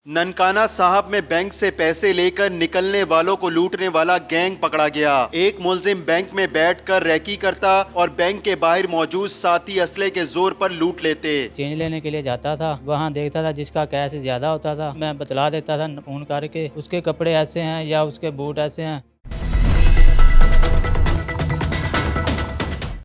ननकाना साहब में बैंक से पैसे लेकर निकलने वालों को लूटने वाला गैंग पकड़ा गया। एक मुलजिम बैंक में बैठकर रैकी करता और बैंक के बाहर मौजूद साथी असले के जोर पर लूट लेते। चेंज लेने के लिए जाता था, वहाँ देखता था जिसका कैश ज्यादा होता था, मैं बतला देता था फोन करके उसके कपड़े ऐसे हैं या उसके बूट ऐसे हैं।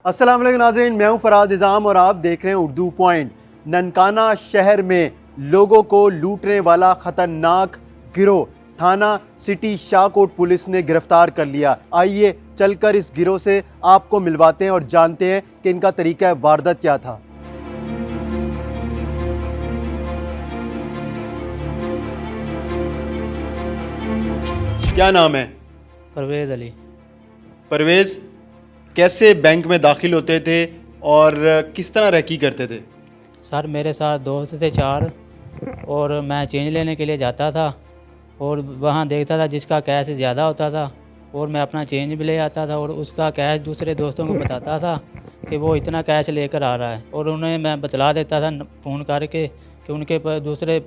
अस्सलाम वालेकुम नाज़रीन, मैं हूं फराद निज़ाम और आप देख रहे हैं उर्दू पॉइंट। ननकाना शहर में लोगों को लूटने वाला खतरनाक गिरोह थाना सिटी शाहकोट पुलिस ने गिरफ्तार कर लिया। आइए चलकर इस गिरोह से आपको मिलवाते हैं और जानते हैं कि इनका तरीका वारदात क्या था। क्या नाम है? परवेज़ अली। परवेज़, कैसे बैंक में दाखिल होते थे और किस तरह रैकी करते थे? सर मेरे साथ दोस्त थे 4 और मैं चेंज लेने के लिए जाता था और वहाँ देखता था जिसका कैश ज़्यादा होता था और मैं अपना चेंज भी ले आता था और उसका कैश दूसरे दोस्तों को बताता था कि वो इतना कैश लेकर आ रहा है और उन्हें मैं बतला देता था फ़ोन करके कि उनके पास दूसरे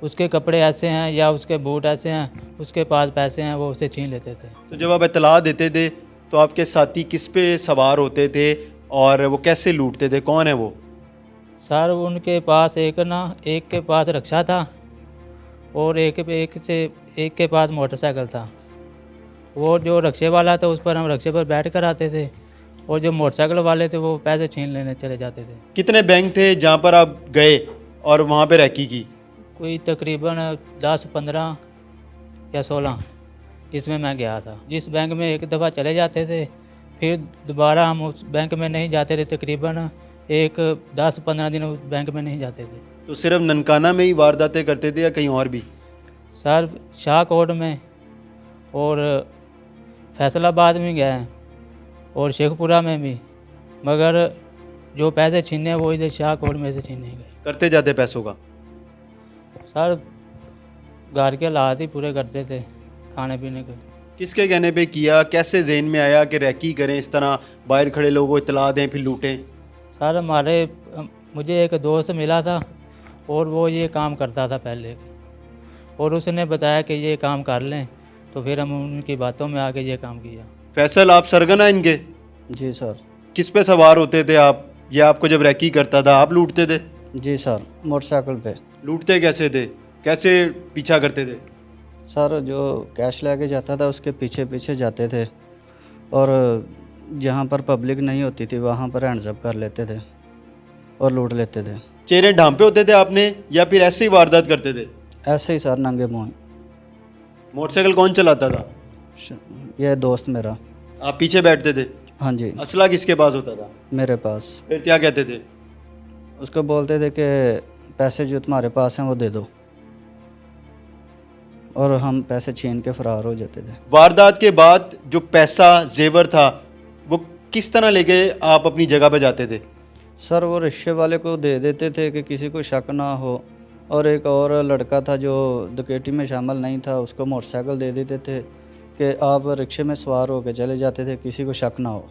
उसके कपड़े ऐसे हैं या उसके बूट ऐसे हैं, उसके पास पैसे हैं, वो उसे छीन लेते थे। तो जब आप इत्तला देते थे तो आपके साथी किस पे सवार होते थे और वो कैसे लूटते थे? कौन है वो? सर उनके पास एक के पास रिक्शा था और एक के पास मोटरसाइकिल था। वो जो रिक्शे वाला था उस पर हम रिक्शे पर बैठ कर आते थे और जो मोटरसाइकिल वाले थे वो पैसे छीन लेने चले जाते थे। कितने बैंक थे जहाँ पर आप गए और वहाँ पे रैकी की? कोई तकरीबन 10, 15 या 16 जिसमें मैं गया था। जिस बैंक में एक दफ़ा चले जाते थे फिर दोबारा हम उस बैंक में नहीं जाते थे, तकरीबन 10-15 दिन उस बैंक में नहीं जाते थे। तो सिर्फ ननकाना में ही वारदातें करते थे या कहीं और भी? सर शाहकोट में और फैसलाबाद में गए हैं और शेखपुरा में भी, मगर जो पैसे छीने वो इधर शाहकोट में से छीने गए। करते जाते पैसों का? सर घर के हालात ही पूरे करते थे खाने पीने के। किसके कहने पे किया? कैसे जहन में आया कि रैकी करें, इस तरह बाहर खड़े लोगों को इत्तला दें फिर लूटें? सर मुझे एक दोस्त मिला था और वो ये काम करता था पहले और उसने बताया कि ये काम कर लें, तो फिर हम उनकी बातों में आके ये काम किया। फैसल, आप सरगना इनके? जी सर। किस पे सवार होते थे आप? या आपको जब रैकी करता था आप लूटते थे? जी सर, मोटरसाइकिल पे। लूटते कैसे थे? कैसे पीछा करते थे? सर जो कैश लेके जाता था उसके पीछे पीछे जाते थे और जहाँ पर पब्लिक नहीं होती थी वहाँ पर हैंड्सअप कर लेते थे और लूट लेते थे। चेहरे ढांपे होते थे आपने या फिर ऐसे ही वारदात करते थे? ऐसे ही सर, नंगे मुँह। मोटरसाइकिल कौन चलाता था? ये दोस्त मेरा। आप पीछे बैठते थे? हाँ जी, असला किसके पास होता था? मेरे पास। फिर क्या कहते थे? उसको बोलते थे कि पैसे जो तुम्हारे पास हैं वो दे दो, और हम पैसे छीन के फरार हो जाते थे। वारदात के बाद जो पैसा जेवर था वो किस तरह लेके आप अपनी जगह पे जाते थे? सर वो रिक्शे वाले को दे देते थे कि किसी को शक ना हो, और एक और लड़का था जो डकैती में शामिल नहीं था, उसको मोटरसाइकिल दे देते थे कि आप रिक्शे में सवार होकर चले जाते थे, किसी को शक ना हो।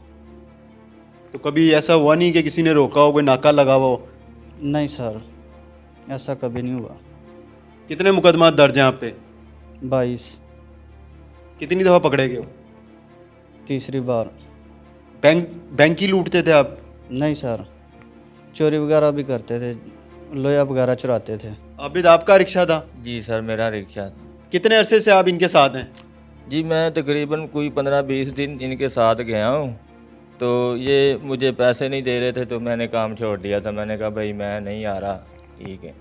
तो कभी ऐसा हुआ नहीं कि किसी ने रोका हो, कोई नाका लगा हुआ हो? नहीं सर, ऐसा कभी नहीं हुआ। कितने मुकदमा दर्ज हैं आप पे? 22। कितनी दफ़ा पकड़े गए हो? तीसरी बार। बैंक ही लूटते थे आप? नहीं सर, चोरी वगैरह भी करते थे, लोहा वगैरह चुराते थे। आबिद, आपका रिक्शा था? जी सर, मेरा रिक्शा था। कितने अरसे से आप इनके साथ हैं? जी मैं तकरीबन कोई 15-20 दिन इनके साथ गया हूँ। तो ये मुझे पैसे नहीं दे रहे थे तो मैंने काम छोड़ दिया था। मैंने कहा भाई मैं नहीं आ रहा, ठीक है।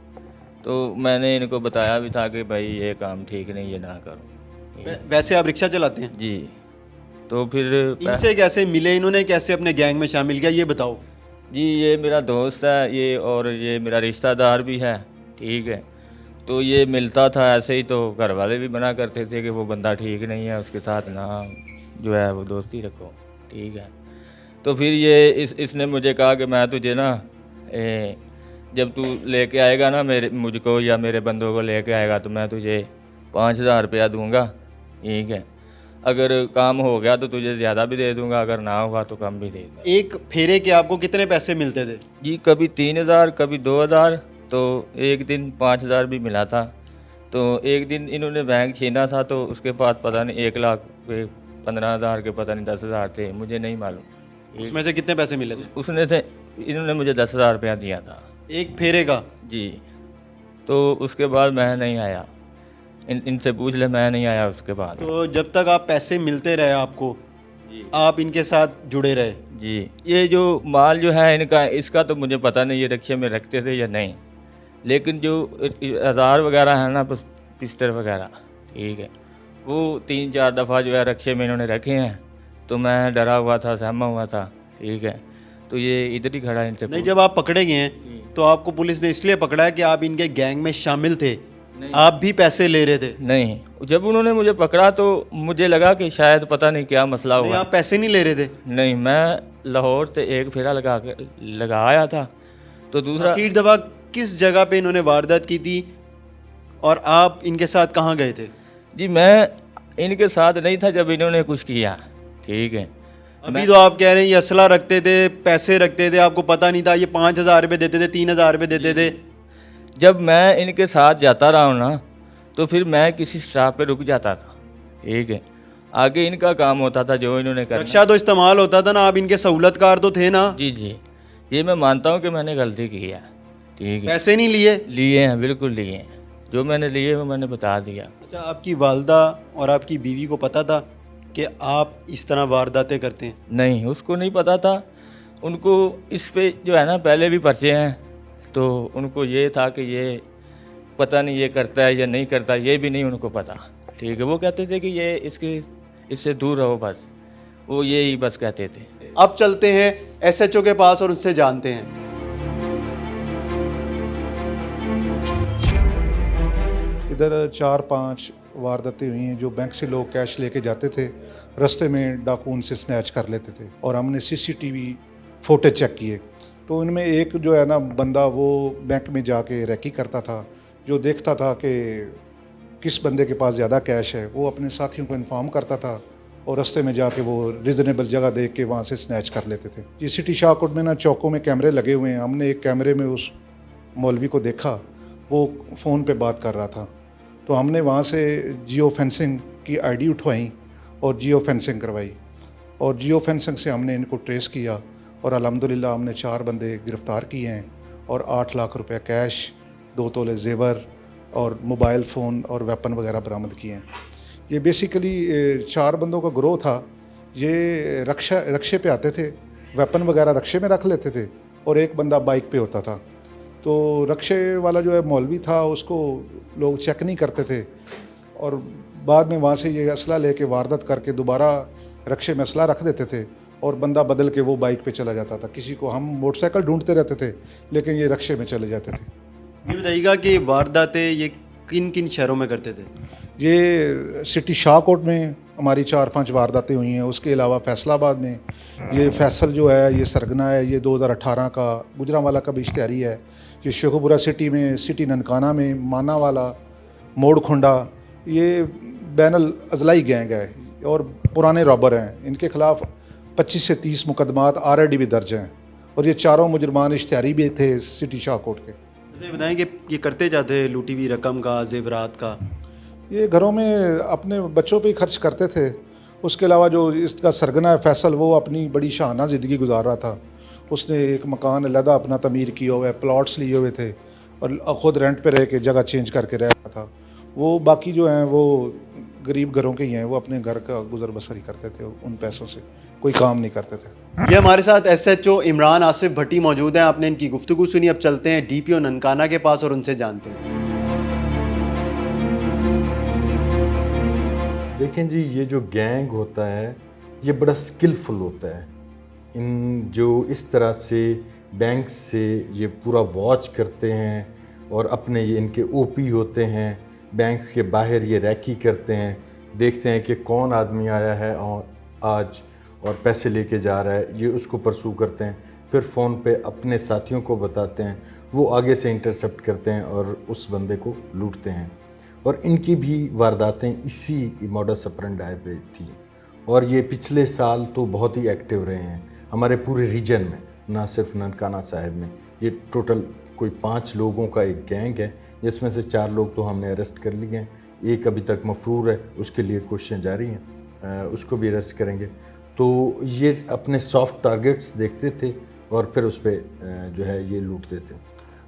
तो मैंने इनको बताया भी था कि भाई ये काम ठीक नहीं, ये ना करो। वैसे आप रिक्शा चलाते हैं? जी। तो फिर इनसे कैसे मिले? इन्होंने कैसे अपने गैंग में शामिल किया, ये बताओ। जी ये मेरा दोस्त है ये, और ये मेरा रिश्तेदार भी है, ठीक है। तो ये मिलता था ऐसे ही, तो घर वाले भी मना करते थे कि वो बंदा ठीक नहीं है, उसके साथ ना जो है वो दोस्ती रखो, ठीक है। तो फिर ये इसने मुझे कहा कि मैं तुझे ना जब तू लेके आएगा ना मुझको या मेरे बंदों को लेके आएगा तो मैं तुझे 5,000 रुपया दूँगा, ठीक है। अगर काम हो गया तो तुझे ज़्यादा भी दे दूँगा, अगर ना होगा तो कम भी दे दूँगा। एक फेरे के आपको कितने पैसे मिलते थे? जी कभी 3,000 कभी 2,000, तो एक दिन 5,000 भी मिला था। तो एक दिन इन्होंने बैंक छीना था, तो उसके पास पता नहीं 1,15,000 के पता नहीं 10,000 थे, मुझे नहीं मालूम। उसमें से कितने पैसे मिले थे? उसने थे इन्होंने मुझे 10,000 रुपया दिया था एक फेरे का? जी। तो उसके बाद मैं नहीं आया, इनसे पूछ ले, मैं नहीं आया उसके बाद। तो जब तक आप पैसे मिलते रहे आपको, जी आप इनके साथ जुड़े रहे? जी। ये जो माल जो है इनका, इसका तो मुझे पता नहीं ये रिक्शे में रखते थे या नहीं, लेकिन जो औजार वगैरह है ना, पिस्टल वगैरह, ठीक है, वो 3-4 दफ़ा जो है रिक्शे में इन्होंने रखे हैं। तो मैं डरा हुआ था, सहमा हुआ था, ठीक है। तो ये इधर ही खड़ा है इनसे नहीं, जब आप पकड़े गए हैं तो आपको पुलिस ने इसलिए पकड़ा है कि आप इनके गैंग में शामिल थे, आप भी पैसे ले रहे थे? नहीं, जब उन्होंने मुझे पकड़ा तो मुझे लगा कि शायद पता नहीं क्या मसला नहीं, हुआ। आप पैसे नहीं ले रहे थे? नहीं, मैं लाहौर से एक फेरा लगाया था। तो दूसरा, आखिर दफा किस जगह पे इन्होंने वारदात की थी और आप इनके साथ कहाँ गए थे? जी मैं इनके साथ नहीं था जब इन्होंने कुछ किया, ठीक है। अभी तो आप कह रहे हैं ये असला रखते थे, पैसे रखते थे, आपको पता नहीं था, ये 5,000 रुपये देते थे, 3,000 रुपये देते थे। जब मैं इनके साथ जाता रहा हूँ ना, तो फिर मैं किसी स्टॉप पे रुक जाता था, ठीक है। आगे इनका काम होता था जो इन्होंने करना। रक्षा तो इस्तेमाल होता था ना, आप इनके सहूलतकार तो थे ना? जी जी, ये मैं मानता हूँ कि मैंने गलती की है, ठीक है। पैसे नहीं लिए? लिए हैं, बिल्कुल लिए हैं, जो मैंने लिए वो मैंने बता दिया। अच्छा, आपकी वालदा और आपकी बीवी को पता था कि आप इस तरह वारदातें करते हैं? नहीं, उसको नहीं पता था। उनको इस पे जो है ना पहले भी पर्चे हैं, तो उनको ये था कि ये पता नहीं ये करता है या नहीं करता, ये भी नहीं उनको पता, ठीक है। वो कहते थे कि ये इससे दूर रहो, बस वो यही बस कहते थे। अब चलते हैं एसएचओ के पास और उससे जानते हैं। इधर 4-5 वारदातें हुई हैं जो बैंक से लोग कैश लेके जाते थे, रास्ते में डाकू उनसे स्नैच कर लेते थे, और हमने सीसीटीवी फुटेज चेक किए तो इनमें एक जो है ना बंदा, वो बैंक में जाके रैकी करता था, जो देखता था कि किस बंदे के पास ज़्यादा कैश है, वो अपने साथियों को इन्फॉर्म करता था और रास्ते में जाके वो रिजनेबल जगह देख के वहाँ से स्नैच कर लेते थे। जी, सिटी शाहकोट में ना चौकों में कैमरे लगे हुए हैं। हमने एक कैमरे में उस मौलवी को देखा, वो फ़ोन पे बात कर रहा था, तो हमने वहाँ से जियो फेंसिंग की आईडी उठवाई और जियो फेंसिंग करवाई, और जियो फेंसिंग से हमने इनको ट्रेस किया और अल्हम्दुलिल्लाह हमने 4 बंदे गिरफ़्तार किए हैं और 8 लाख रुपए कैश, 2 तोले जेवर और मोबाइल फ़ोन और वेपन वगैरह बरामद किए हैं। ये बेसिकली 4 बंदों का ग्रोह था। ये रक्षे पे आते थे, वेपन वगैरह रक्षे में रख लेते थे और एक बंदा बाइक पे होता था। तो रक्षे वाला जो है मौलवी था, उसको लोग चेक नहीं करते थे और बाद में वहाँ से ये असला लेके वारदात करके दोबारा रक्षे में असला रख देते थे और बंदा बदल के वो बाइक पे चला जाता था। किसी को हम मोटरसाइकिल ढूंढते रहते थे, लेकिन ये रक्षे में चले जाते थे। ये बताइएगा कि वारदातें ये किन किन शहरों में करते थे? ये सिटी शाहकोट में हमारी 4-5 वारदातें हुई हैं। उसके अलावा फैसलाबाद में, ये फैसल जो है ये सरगना है, ये 2018 का, गुजरांवाला का भी इश्तिहारी है। ये शेखुपुरा सिटी में, सिटी ननकाना में, मानावाला, मोड़खुंडा, ये बैनल अजलाई गैंग है और पुराने रॉबर हैं। इनके खिलाफ 25 से 30 मुकदमात ऑलरेडी भी दर्ज हैं और ये चारों मुजरमान इश्तिहारी भी थे सिटी शाहकोट के। मुझे बताएं कि ये करते जाते हैं लूटी हुई रकम का, जेवरात का? ये घरों में अपने बच्चों पे ही खर्च करते थे। उसके अलावा जो इसका सरगना है फैसल, वो अपनी बड़ी शाहाना ज़िंदगी गुजार रहा था। उसने एक मकान अलहदा अपना तमीर किया हुआ है, प्लॉट्स लिए हुए थे और ख़ुद रेंट पे रह के जगह चेंज करके रह रहा था। वो बाकी जो हैं वो गरीब घरों के ही हैं, वो अपने घर का गुजर बसर ही करते थे, उन पैसों से कोई काम नहीं करते थे। ये हमारे साथ एसएचओ इमरान आसिफ भट्टी मौजूद हैं। आपने इनकी गुफ्तगू सुनी, अब चलते हैं डीपीओ ननकाना के पास और उनसे जानते हैं। देखें जी, ये जो गैंग होता है ये बड़ा स्किलफुल होता है। इन जो इस तरह से बैंक से ये पूरा वॉच करते हैं और अपने ये इनके ओपी होते हैं, बैंक के बाहर ये रैकी करते हैं, देखते हैं कि कौन आदमी आया है और आज और पैसे लेके जा रहा है, ये उसको परसू करते हैं, फिर फ़ोन पे अपने साथियों को बताते हैं, वो आगे से इंटरसेप्ट करते हैं और उस बंदे को लूटते हैं। और इनकी भी वारदातें इसी मॉडस ऑपरेंडी पे थी और ये पिछले साल तो बहुत ही एक्टिव रहे हैं हमारे पूरे रीजन में, ना सिर्फ ननकाना साहिब में। ये टोटल कोई 5 लोगों का एक गैंग है जिसमें से 4 लोग तो हमने अरेस्ट कर लिए हैं, एक अभी तक मफरूर है, उसके लिए कोशिशें जारी हैं, उसको भी अरेस्ट करेंगे। तो ये अपने सॉफ्ट टारगेट्स देखते थे और फिर उस पर जो है ये लूटते थे।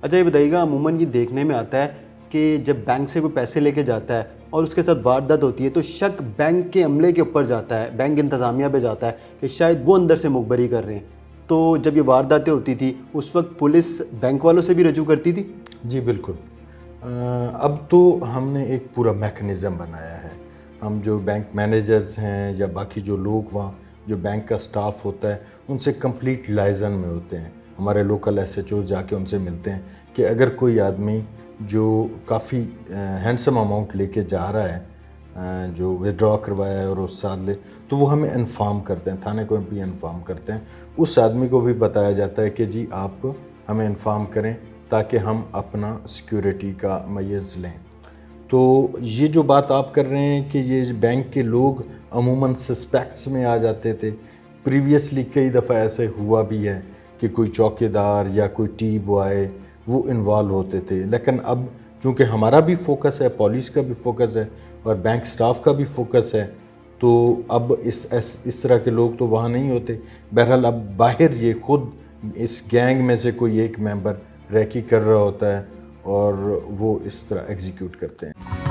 अच्छा ये बताइएगा, अमूमन ये देखने में आता है कि जब बैंक से कोई पैसे लेके जाता है और उसके साथ वारदात होती है तो शक बैंक के अमले के ऊपर जाता है, बैंक इंतज़ामिया पे जाता है कि शायद वो अंदर से मुखबरी कर रहे हैं। तो जब ये वारदातें होती थी उस वक्त पुलिस बैंक वालों से भी रजू करती थी? जी बिल्कुल। अब तो हमने एक पूरा मैकेनिज़्म बनाया है। हम जो बैंक मैनेजर्स हैं या बाकी जो लोग वहाँ जो बैंक का स्टाफ होता है उनसे कंप्लीट लाइजन में होते हैं। हमारे लोकल एसएचओ जाके उनसे मिलते हैं कि अगर कोई आदमी जो काफ़ी हैंडसम अमाउंट लेके जा रहा है, जो विड्रॉ करवाया है और उस साथ ले, तो वो हमें इन्फॉर्म करते हैं, थाने को भी इन्फॉर्म करते हैं। उस आदमी को भी बताया जाता है कि जी आप हमें इन्फॉर्म करें ताकि हम अपना सिक्योरिटी का मयज़ लें। तो ये जो बात आप कर रहे हैं कि ये बैंक के लोग अमूमन सस्पेक्ट्स में आ जाते थे, प्रीवियसली कई दफ़ा ऐसे हुआ भी है कि कोई चौकीदार या कोई टी बॉय वो इन्वॉल्व होते थे। लेकिन अब चूँकि हमारा भी फोकस है, पुलिस का भी फोकस है और बैंक स्टाफ का भी फोकस है, तो अब इस तरह के लोग तो वहाँ नहीं होते। बहरहाल अब बाहर ये खुद इस गैंग में से कोई एक मेंबर रैकी कर रहा होता है और वो इस तरह एग्जीक्यूट करते हैं।